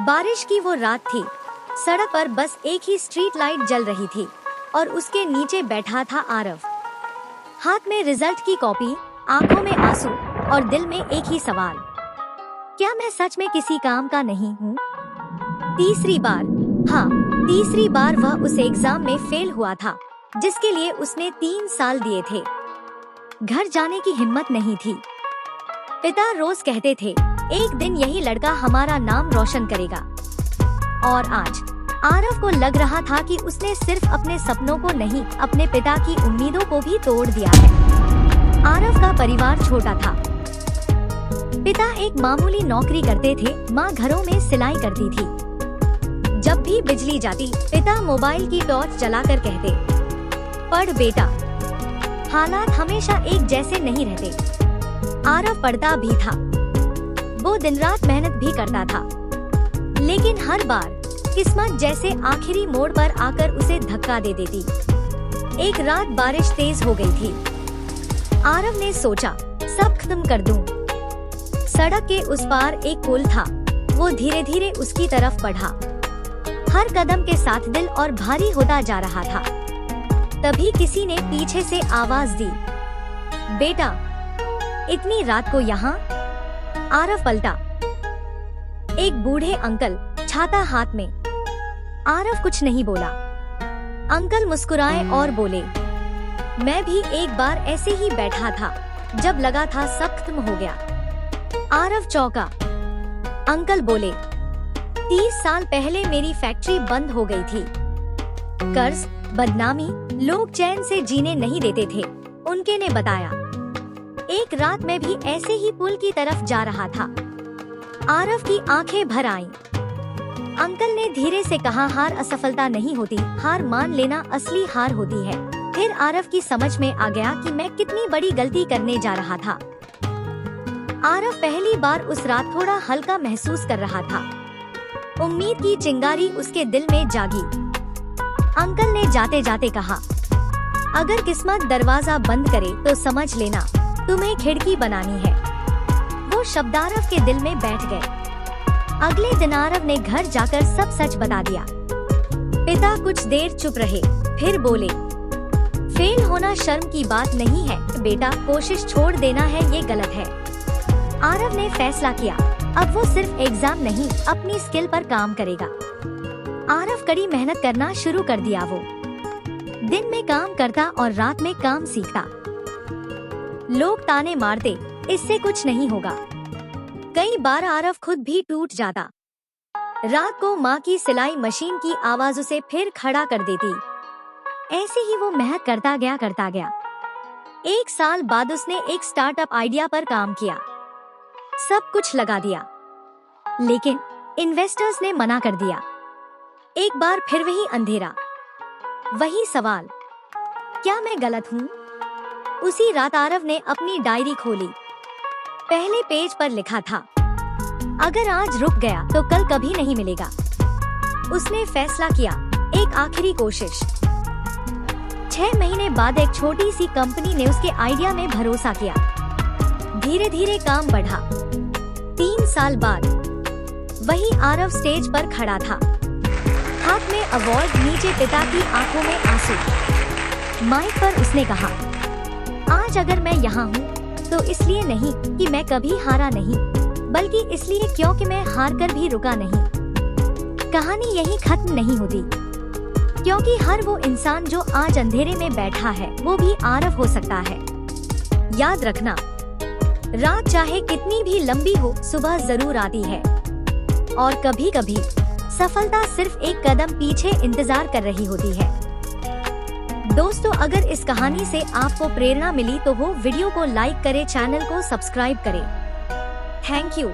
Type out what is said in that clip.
बारिश की वो रात थी। सड़क पर बस एक ही स्ट्रीट लाइट जल रही थी और उसके नीचे बैठा था आरव। हाथ में रिजल्ट की कॉपी, आंखों में आंसू और दिल में एक ही सवाल, क्या मैं सच में किसी काम का नहीं हूँ? तीसरी बार वह उस एग्जाम में फेल हुआ था जिसके लिए उसने 3 साल दिए थे। घर जाने की हिम्मत नहीं थी। पिता रोज कहते थे, एक दिन यही लड़का हमारा नाम रोशन करेगा। और आज आरव को लग रहा था कि उसने सिर्फ अपने सपनों को नहीं, अपने पिता की उम्मीदों को भी तोड़ दिया है। आरव का परिवार छोटा था। पिता एक मामूली नौकरी करते थे, माँ घरों में सिलाई करती थी। जब भी बिजली जाती, पिता मोबाइल की टॉर्च जलाकर कहते, पढ़ बेटा। हालात हमेशा एक जैसे नहीं रहते। आरव पढ़ता भी था, वो दिन रात मेहनत भी करता था, लेकिन हर बार किस्मत जैसे आखिरी मोड़ पर आकर उसे धक्का दे देती। एक रात बारिश तेज हो गई थी। आरव ने सोचा, सब खत्म कर दूं। सड़क के उस पार एक पुल था, वो धीरे धीरे उसकी तरफ बढ़ा। हर कदम के साथ दिल और भारी होता जा रहा था। तभी किसी ने पीछे से आवाज दी, बेटा, इतनी रात को यहाँ? आरव पलटा। एक बूढ़े अंकल, छाता हाथ में। आरव कुछ नहीं बोला। अंकल मुस्कुराए और बोले, मैं भी एक बार ऐसे ही बैठा था, जब लगा था सब खत्म हो गया। आरव चौंका। अंकल बोले, 30 साल पहले मेरी फैक्ट्री बंद हो गई थी। कर्ज, बदनामी, लोग चैन से जीने नहीं देते थे। उनके ने बताया, एक रात में भी ऐसे ही पुल की तरफ जा रहा था। आरव की आंखें भर आईं। अंकल ने धीरे से कहा, हार असफलता नहीं होती, हार मान लेना असली हार होती है। फिर आरव की समझ में आ गया कि मैं कितनी बड़ी गलती करने जा रहा था। आरव पहली बार उस रात थोड़ा हल्का महसूस कर रहा था। उम्मीद की चिंगारी उसके दिल में जागी। अंकल ने जाते जाते कहा, अगर किस्मत दरवाजा बंद करे तो समझ लेना तुम्हें खिड़की बनानी है। वो शब्द आरव के दिल में बैठ गए। अगले दिन आरव ने घर जाकर सब सच बता दिया। पिता कुछ देर चुप रहे, फिर बोले, फेल होना शर्म की बात नहीं है बेटा, कोशिश छोड़ देना है ये गलत है। आरव ने फैसला किया, अब वो सिर्फ एग्जाम नहीं, अपनी स्किल पर काम करेगा। आरव कड़ी मेहनत करना शुरू कर दिया। वो दिन में काम करता और रात में काम सीखता। लोग ताने मारते, इससे कुछ नहीं होगा। कई बार आरव खुद भी टूट जाता। रात को माँ की सिलाई मशीन की आवाज उसे फिर खड़ा कर देती। ऐसे ही वो मेहनत करता गया। 1 साल बाद उसने एक स्टार्टअप आइडिया पर काम किया। सब कुछ लगा दिया, लेकिन इन्वेस्टर्स ने मना कर दिया। एक बार फिर वही अंधेरा, वही सवाल, क्या मैं गलत हूँ? उसी रात आरव ने अपनी डायरी खोली। पहले पेज पर लिखा था, अगर आज रुक गया तो कल कभी नहीं मिलेगा। उसने फैसला किया, एक आखिरी कोशिश। 6 महीने बाद एक छोटी सी कंपनी ने उसके आइडिया में भरोसा किया। धीरे धीरे काम बढ़ा। 3 साल बाद वही आरव स्टेज पर खड़ा था, हाथ में अवार्ड, नीचे पिता की आंखों में आंसू। माइक पर उसने कहा, आज अगर मैं यहाँ हूँ तो इसलिए नहीं कि मैं कभी हारा नहीं, बल्कि इसलिए क्योंकि मैं हार कर भी रुका नहीं। कहानी यही खत्म नहीं होती, क्योंकि हर वो इंसान जो आज अंधेरे में बैठा है, वो भी आरव हो सकता है। याद रखना, रात चाहे कितनी भी लंबी हो, सुबह जरूर आती है। और कभी कभी सफलता सिर्फ एक कदम पीछे इंतजार कर रही होती है। दोस्तों, अगर इस कहानी से आपको प्रेरणा मिली तो वो वीडियो को लाइक करें, चैनल को सब्सक्राइब करें। Thank you.